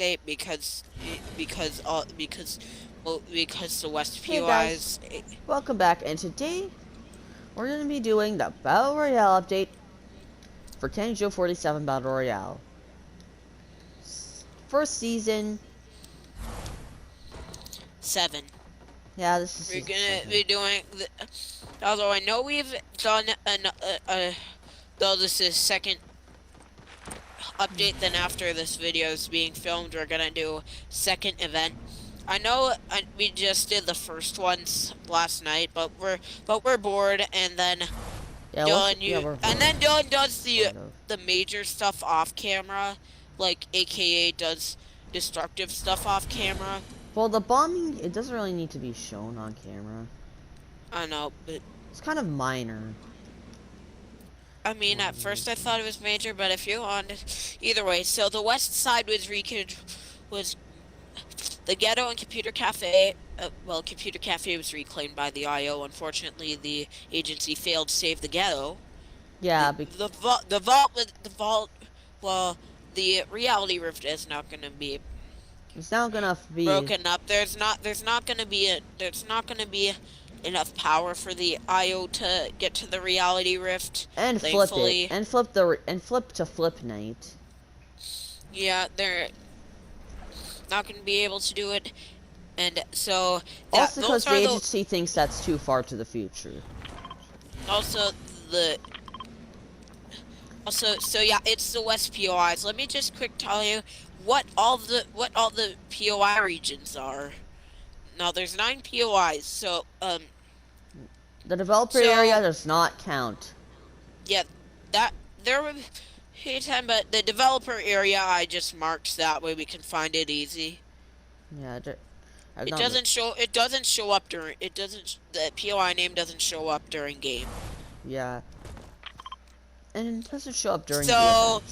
update because the West Hey guys, POIs. welcome back, and today we're going to be doing the Battle Royale update for Kennyjoe47 Battle Royale. First season. 7. Yeah, this is We're season gonna 7. be doing although I know we've done though this is second update, then after this video is being filmed, we're gonna do second event. I know we just did the first ones last night, but we're bored, and then Yeah, we're Dylan does sort of. the major stuff off camera, like AKA does destructive stuff off camera. Well, the bombing, it doesn't really need to be shown on camera. I know, but It's kind of minor. I mean, at first I thought it was major, but if you want, either way. So the west side was the ghetto and computer cafe. Well, computer cafe was reclaimed by the IO. Unfortunately, the agency failed to save the ghetto. Yeah, The vault. Well, the reality rift is not going to be it's not gonna be broken up. There's not going to be enough power for the IO to get to the reality rift. and flip Thankfully, it, and flip to Flip Night. yeah, they're not going to be able to do it, and so Also, because those the are agency thinks that's too far to the future. also the so yeah, it's the West POIs. Let me just quick tell you what all the POI regions are. Now there's 9 POIs, so The developer area does not count. yeah, that there will be 10, but the developer area I just marked that way we can find it easy. Yeah, It doesn't show up during the POI name doesn't show up during game. Yeah. And it doesn't show up during the So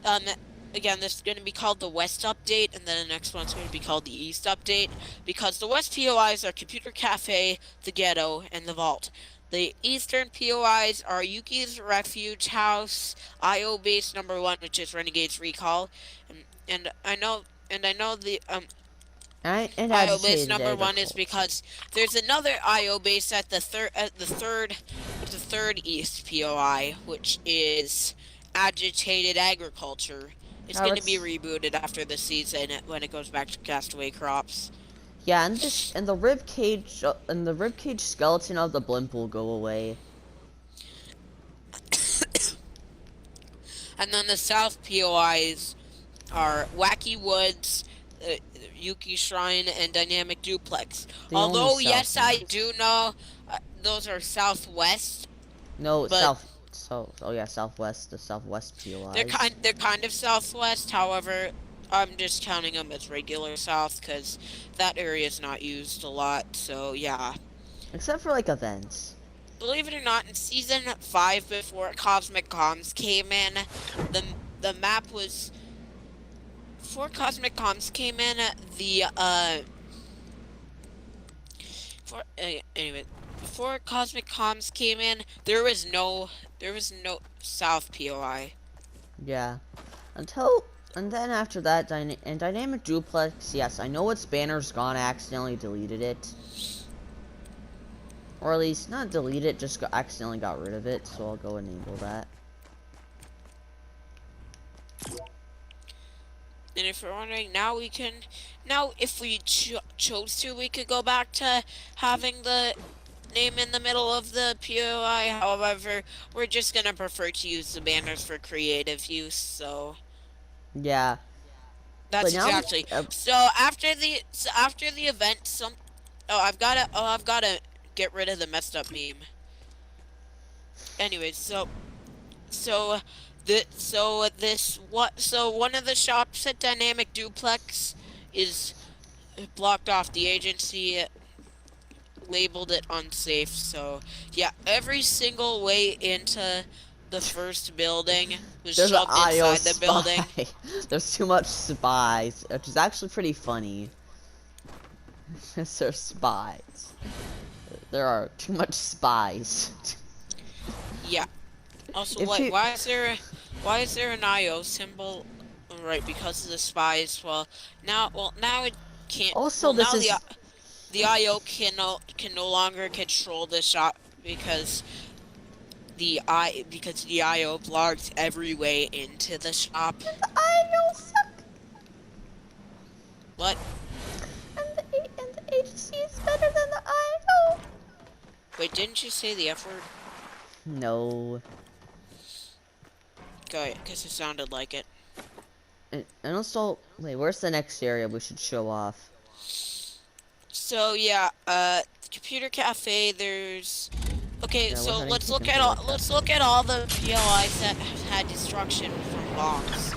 events. again, this is going to be called the West Update, and then the next one's going to be called the East Update, because the West POIs are Computer Cafe, the Ghetto, and the Vault. The Eastern POIs are Yuki's Refuge House, IO Base number 1, which is Renegade's Recall, and I know the IO base number 1 is because there's another IO base at the third East POI, which is Agitated Agriculture. It's going to be rebooted after the season when it goes back to Castaway Crops. Yeah, and the ribcage skeleton of the blimp will go away. And then the South POIs are Wacky Woods, Yuki Shrine, and Dynamic Duplex. Although, yes, I do know those are Southwest. No, Southwest, the Southwest POIs. They're kind of Southwest, however, I'm just counting them as regular South, because that area is not used a lot, so yeah. Except for, like, events. Believe it or not, in Season 5, before Cosmic Comms came in, the map was... Before Cosmic Comms came in, anyway, before Cosmic Comms came in, there was no South POI. Yeah. And then after that, Dynamic Duplex, yes, I know its banner's gone, I accidentally deleted it. Or at least, not delete it, just accidentally got rid of it, so I'll go enable that. And if you're wondering, now if we chose to, we could go back to having the name in the middle of the POI. However, we're just gonna prefer to use the banners for creative use, so... Yeah. That's exactly. So after the event, I've gotta get rid of the messed up meme. Anyways, so one of the shops at Dynamic Duplex is blocked off. The agency labeled it unsafe. So yeah, every single way into the first building was shoved inside the building. There's too much spies, which is actually pretty funny. There's spies. There are too much spies. Yeah. Also, why is there an IO symbol right, because of the spies. Now it can't. Also, Well, this now is the IO can no longer control the shop because the IO blocks every way into the shop. I know suck, What? and the agency is better than the I Wait, didn't you say the F word? know. No. Good, because it sounded like it. And also, wait, where's the next area we should show off? So yeah, the computer cafe. There's okay. Yeah, we're So heading to let's Computer look at Cafe. all the PLIs that have had destruction from bombs.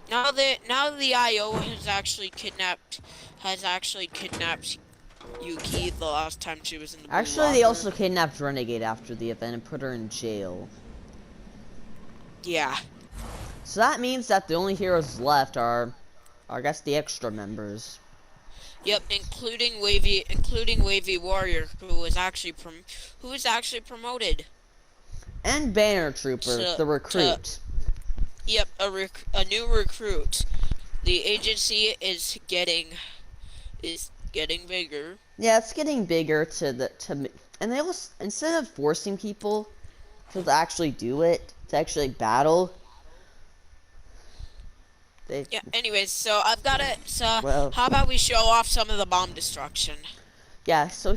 Now the IO has actually kidnapped Yuki the last time she was in the blue Actually, they locker. also kidnapped Renegade after the event and put her in jail. Yeah. So that means that the only heroes left are I guess the extra members. Yep, including Wavy Warrior, who was actually promoted And Banner Trooper, to the to recruit. yep, a new recruit. The agency is getting bigger. Yeah, it's getting bigger and they also, instead of forcing people to actually do it, to actually battle, they, Yeah, anyways, so well, how about we show off some of the bomb destruction? yeah, so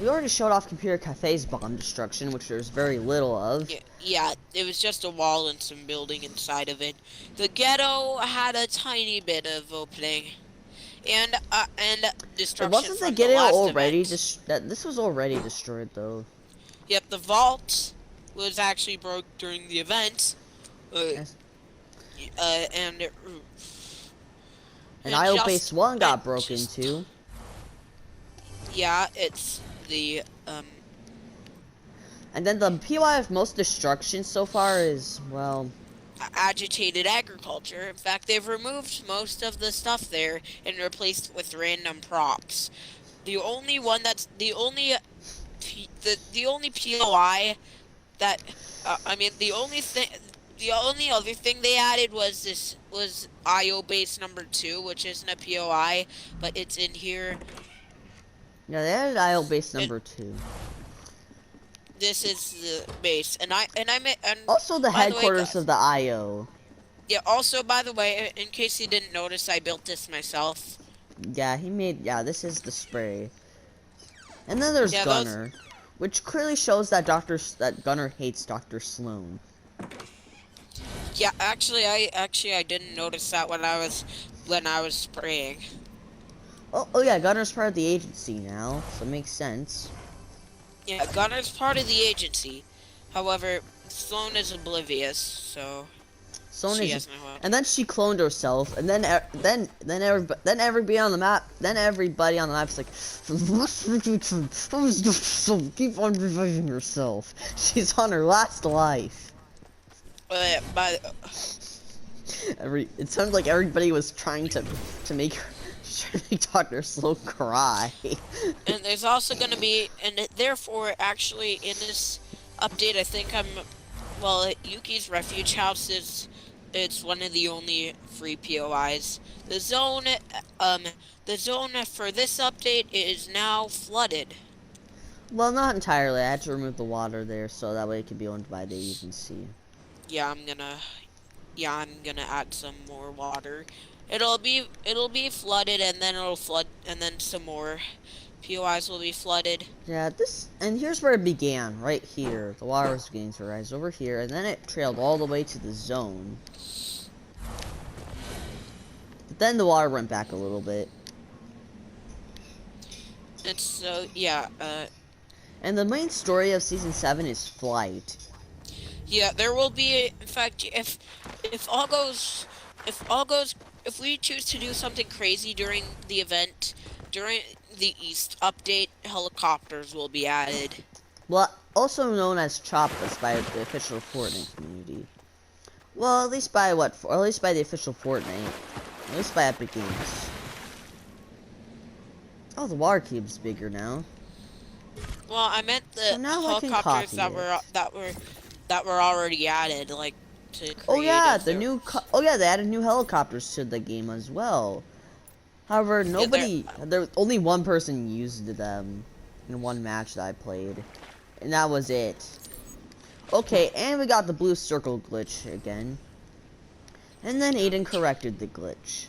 we already showed off Computer Cafe's bomb destruction, which there's very little of. Yeah, it was just a wall and some building inside of it. The ghetto had a tiny bit of opening, and But destruction wasn't the from the Ghetto last already event. this was already destroyed though? Yep, the vault was actually broke during the event, Yes. and And IO Base 1 and got broken just into. yeah, it's the And then the PY of most destruction so far is, well, agitated agriculture. In fact, they've removed most of the stuff there and replaced it with random props. The only one that's the only POI that I mean the only other thing they added was IO base number 2, which isn't a POI, but it's in here. yeah, they added IO Base And number 2. this is the base, and Also the by the way, headquarters guys, of the IO. yeah. Also, by the way, in case you didn't notice, I built this myself. Yeah, yeah, this is the spray. And then there's Yeah, those. Gunner, which clearly shows that that Gunner hates Dr. Sloan. Yeah, I didn't notice that when I was spraying. Oh yeah, Gunner's part of the agency now, so it makes sense. Yeah, Gunner's part of the agency. However, Sloan is oblivious, so Sloan she is, has no help. and then she cloned herself, and then everybody on the map, is like, keep on reviving yourself. She's on her last life. By It sounds like everybody was trying to make her, trying to make Dr. Sloan cry. and there's also gonna be, and therefore, actually, in this update, I think well, Yuki's refuge house is, it's one of the only free POIs. The zone for this update is now flooded. Well, not entirely. I had to remove the water there so that way it could be owned by the agency. Yeah, I'm gonna add some more water. It'll be flooded, and then it'll flood, and then some more POIs will be flooded. Yeah, and here's where it began, right here. The water was beginning to rise over here, and then it trailed all the way to the zone. But then the water went back a little bit. And so yeah, And the main story of Season 7 is flight. yeah, there will be. In fact, if all goes, if we choose to do something crazy during the event, during the East update, helicopters will be added. Well, also known as Choppas by the official Fortnite community. Well, at least by at least by the official Fortnite. At least by Epic Games. Oh, the water cube's bigger now. Well, I meant the So now I can helicopters copy that it. were that were already added, like to Oh yeah, creative. the new. Oh yeah, they added new helicopters to the game as well. However, Yeah, there. there only one person used them in one match that I played, and that was it. Okay, and we got the blue circle glitch again. And then Aiden corrected the glitch.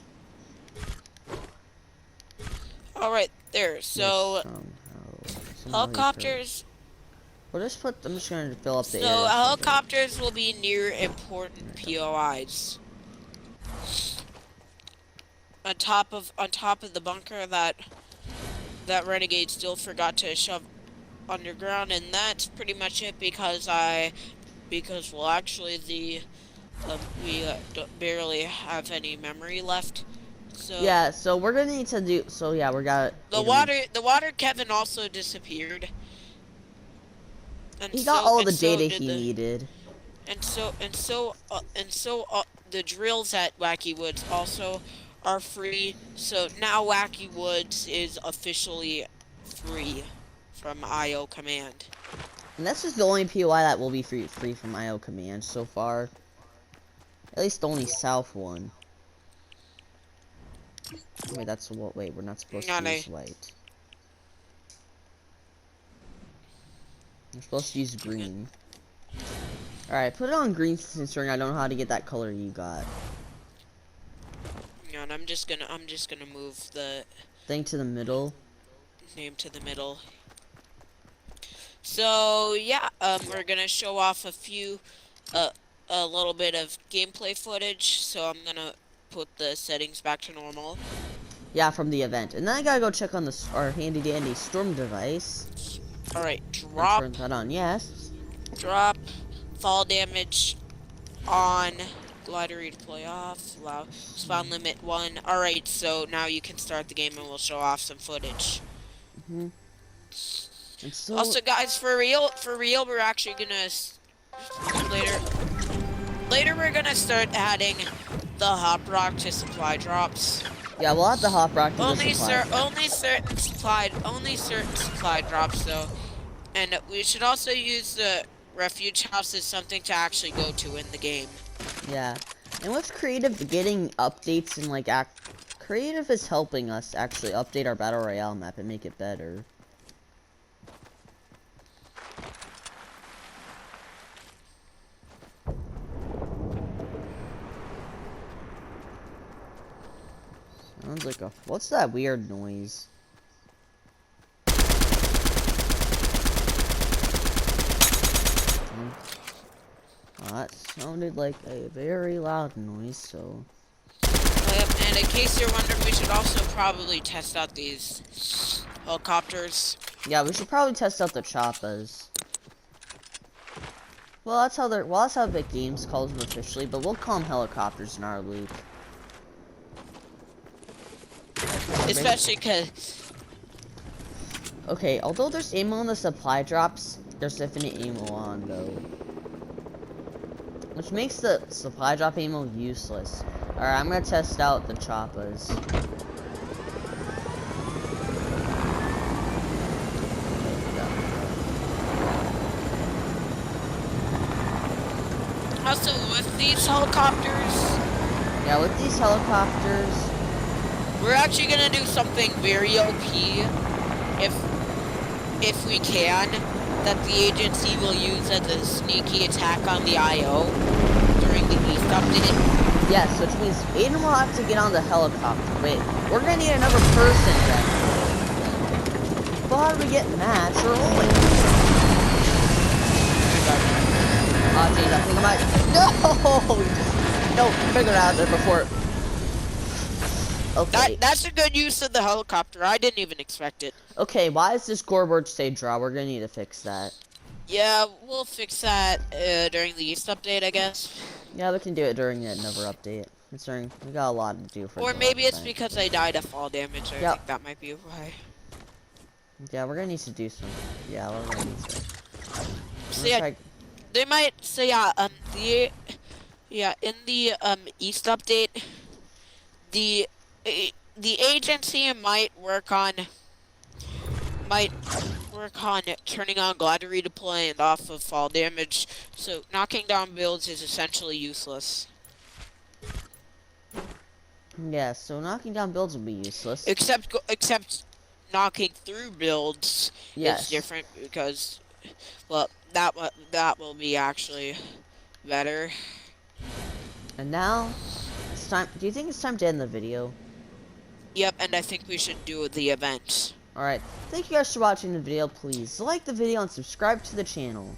All right, there. Which So somehow he corrected. helicopters. We'll just put. I'm just going to fill up the So area for them. helicopters will be near important POIs. On top of the bunker that renegade still forgot to shove underground, and that's pretty much it because well actually we barely have any memory left. So Yeah, so we're gonna need to do. So yeah, we got the Aiden. water Kevin also disappeared, and He got all the so data did he the needed. the drills at Wacky Woods also are free. So now Wacky Woods is officially free from IO command. And that's just the only POI that will be free from IO command so far. At least the only south one. Wait, that's what? Wait, we're not supposed to No, use white. We're supposed to use green. Alright, put it on green considering I don't know how to get that color you got. and I'm just gonna move the Thing to the middle. name to the middle. So yeah, we're gonna show off a little bit of gameplay footage. So I'm gonna put the settings back to normal. Yeah, from the event. And then I gotta go check on our handy dandy storm device. All right, And turn that on, yes. drop, fall damage on, glider redeploy off, allow spawn limit 1. All right, so now you can start the game and we'll show off some footage. And so Also, guys, for real, we're actually gonna later we're gonna start adding the hop rock to supply drops. yeah, we'll have the hop rock to Only supply. only certain supply drops though, and we should also use the refuge house as something to actually go to in the game. Yeah. And with creative getting updates and like creative is helping us actually update our battle royale map and make it better. Sounds like a. What's that weird noise? That sounded like a very loud noise, so. And in case you're wondering, we should also probably test out these helicopters. Yeah, we should probably test out the choppas. Well, that's how the games calls them officially, but we'll call them helicopters in our loop. Especially because... Okay, although there's ammo on the supply drops, there's infinite ammo on, though. Which makes the supply drop ammo useless. Alright, I'm gonna test out the choppas. Also, with these helicopters... Yeah, with these helicopters... We're actually gonna do something very OP, if we can, that the agency will use as a sneaky attack on the IO during the East update. Yes, which means Aiden will have to get on the helicopter. Wait, we're gonna need another person then. But how do we get Matt or Owen? Oh jeez, I think I might. No! Figure out there before. Okay. That's a good use of the helicopter. I didn't even expect it. Okay, why is this scoreboard stay draw? We're gonna need to fix that. Yeah, we'll fix that during the East update, I guess. Yeah, we can do it during the Never update. Considering we got a lot to do for. Or maybe it's because I died of fall damage. I think that might be why. Yeah, we're gonna need to do some. Yeah, we're gonna need to. So yeah, they might. So yeah, in the East update, the agency might work on turning on glide to redeploy and off of fall damage, so knocking down builds is essentially useless. Yeah, so knocking down builds will be useless. Except knocking through builds is Yes. different because, well, that will be actually better. And now, it's time. Do you think it's time to end the video? Yep, and I think we should do the event. Alright, thank you guys for watching the video. Please like the video and subscribe to the channel.